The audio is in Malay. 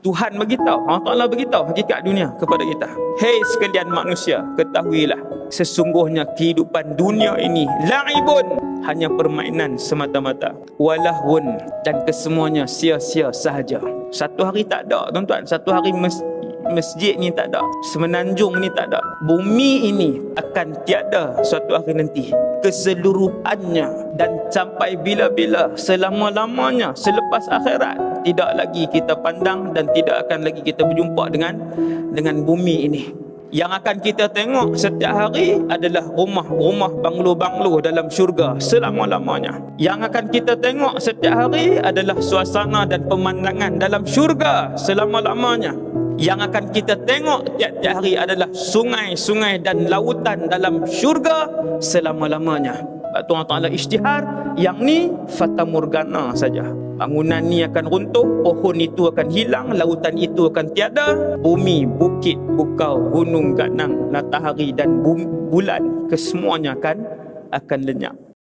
Tuhan beritahu, Allah Ta'ala beritahu hakikat dunia kepada kita. Hei sekalian manusia, ketahuilah sesungguhnya kehidupan dunia ini la'ibun, hanya permainan semata-mata, walahun, dan kesemuanya sia-sia sahaja. Satu hari tak ada tuan-tuan, satu hari masjid ni tak ada, semenanjung ni tak ada, bumi ini akan tiada suatu hari nanti keseluruhannya, dan sampai bila-bila, selama-lamanya, selepas akhirat tidak lagi kita pandang dan tidak akan lagi kita berjumpa dengan bumi ini. Yang akan kita tengok setiap hari adalah rumah-rumah, banglo-banglo dalam syurga selama-lamanya. Yang akan kita tengok setiap hari adalah suasana dan pemandangan dalam syurga selama-lamanya. Yang akan kita tengok tiap-tiap hari adalah sungai-sungai dan lautan dalam syurga selama-lamanya. Allah Ta'ala isytihar, yang ni fata morgana saja. Bangunan ni akan runtuh, pohon itu akan hilang, lautan itu akan tiada, bumi, bukit, bukau, gunung, ganang, matahari dan bulan, kesemuanya akan lenyap.